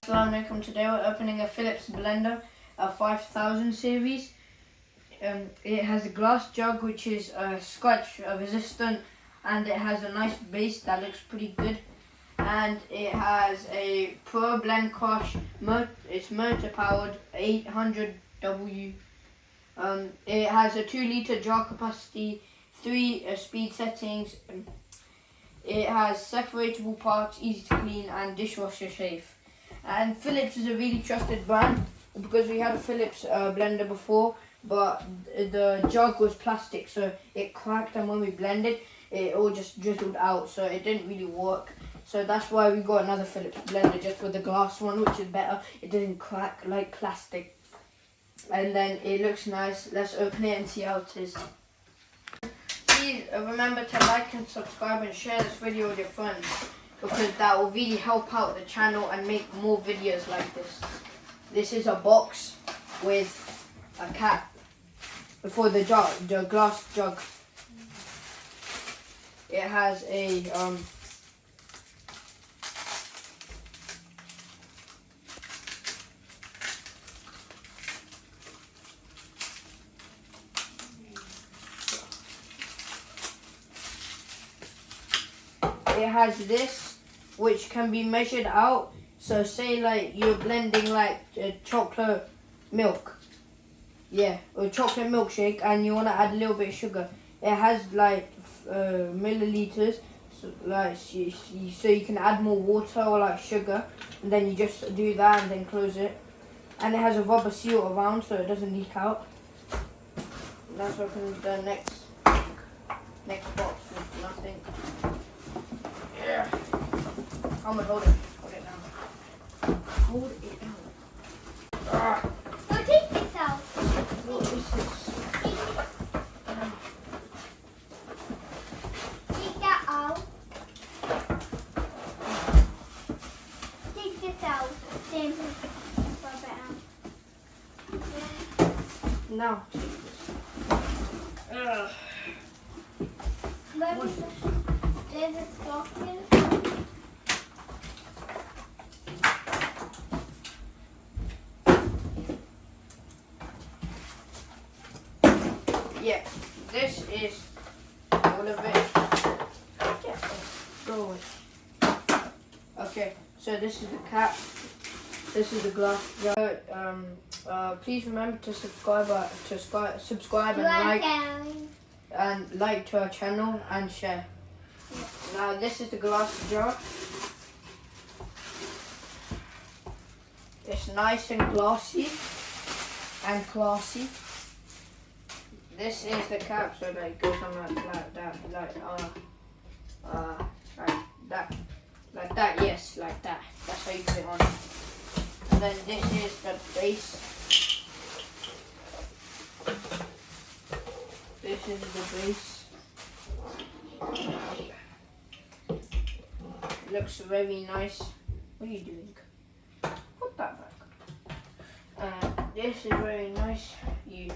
Assalamu alaikum. Today we're opening a Philips blender, a 5000 series. It has a glass jug which is scratch resistant, and it has a nice base that looks pretty good. And it has a Pro Blend Crush, it's motor powered 800W. It has a 2 litre jar capacity, 3 speed settings. It has separatable parts, easy to clean, and dishwasher safe. And Philips is a really trusted brand because we had a Philips blender before, but the jug was plastic, so it cracked, and when we blended, it all just drizzled out, so it didn't really work. So that's why we got another Philips blender, just with the glass one, which is better. It doesn't crack like plastic. And then it looks nice. Let's open it and see how it is. Please remember to like and subscribe and share this video with your friends, because that will really help out the channel and make more videos like this. This is a box with a cap for the jug, the glass jug. It has a it has this, which can be measured out. So say like you're blending like chocolate milk, or chocolate milkshake, and you want to add a little bit of sugar. It has like milliliters, so like so you can add more water or like sugar, and then you just do that and then close it. And it has a rubber seal around so it doesn't leak out. Let's open the next box with nothing. Yeah. I'm gonna hold it down. Hold it down. Ah. Well, take this out. What is this? Take that out. Take this out. Then rub it out. Now take this. There's a stocking. Yeah, this is all of it. Yeah, go away. Okay, so this is the cap. This is the glass jar. Please remember to subscribe and like to our channel and share. Now this is the glass jar. It's nice and glassy and classy. This is the cap, so that it goes on like that, yes, like that. That's how you put it on. And then this is the base. This is the base. Looks very nice. What are you doing? Put that back. This is very nice. You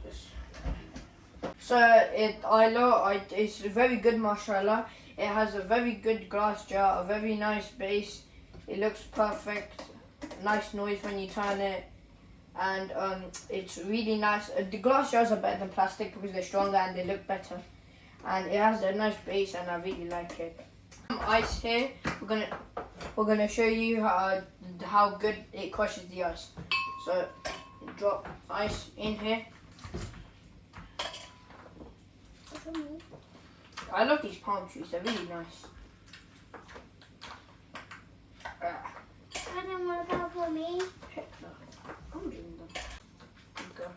just. So it's very good, mashallah. It has a very good glass jar, a very nice base. It looks perfect. Nice noise when you turn it, and it's really nice. The glass jars are better than plastic because they're stronger and they look better. And it has a nice base, and I really like it. Ice here. We're gonna show you how good it crushes the ice. So drop ice in here. I love these palm trees, they're really nice. I don't want to go for me. Heck no, I'm doing them. Go.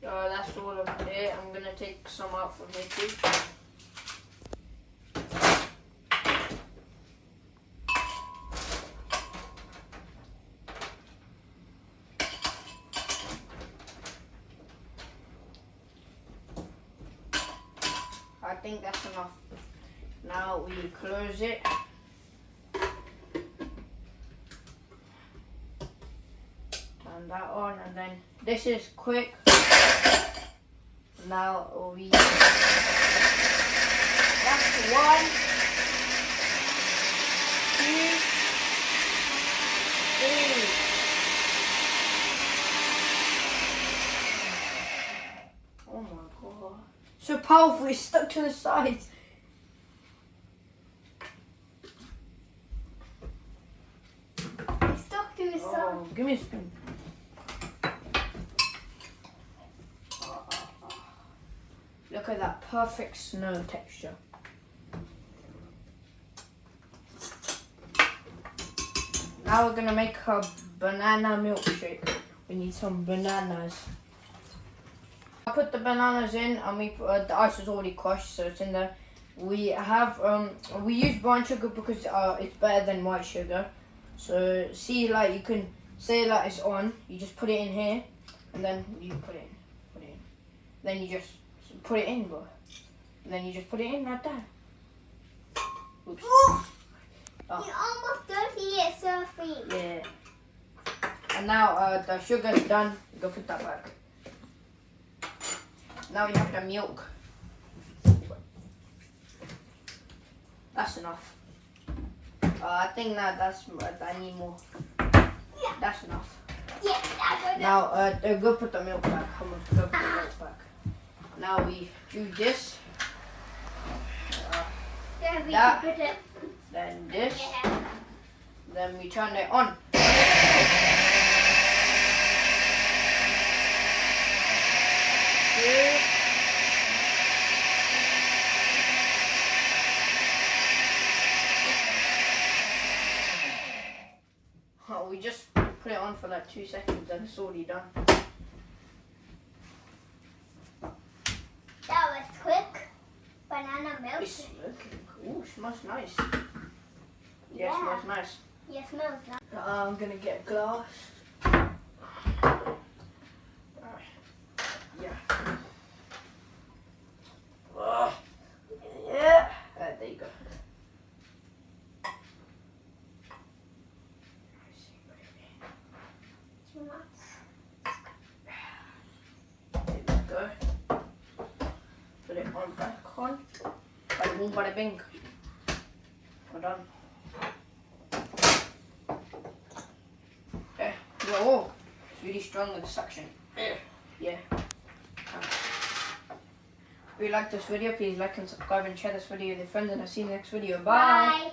That's all of it. I'm gonna take some out from here too. I think that's enough. Now we close it. turn that on, and then this is quick. Now we that's one, two, three. Oh my god. So powerful, it's stuck to the sides. It's stuck to his side. Oh, give me a spoon. Look at that perfect snow texture. Now we're gonna make a banana milkshake. We need some bananas. I put the bananas in, and the ice is already crushed, so it's in there. We have we use brown sugar because it's better than white sugar. So see, like you can say like it's on. You just put it in here, and then you put it in. Then you just put it in, bro. And then you just put it in right there. Oops. Oh. Oh. You almost dirty it, Sophie. Yeah. And now the sugar's done. Go put that back. Now we have the milk. That's enough. I think that's I need more. Yeah. That's enough. Yeah, that's Now go put the milk back. Come on, go put the milk back. Now we do this. There we That. can put it. Then this. Yeah. Then we turn it on. Two. Oh, we just put it on for like 2 seconds and it's already done. That was quick. Banana milk. It's smoking. Ooh, smells nice. Yeah, Yeah. smells nice. Yeah, smells nice. I'm gonna get a glass. Yeah. Yeah. There you go. Too much. There we go. Put it on back on. Bada boom, bada bing. We're done. Yeah. Oh, it's really strong with the suction. Yeah. If you like this video, please like and subscribe and share this video with your friends, and I'll see you in the next video. Bye. Bye.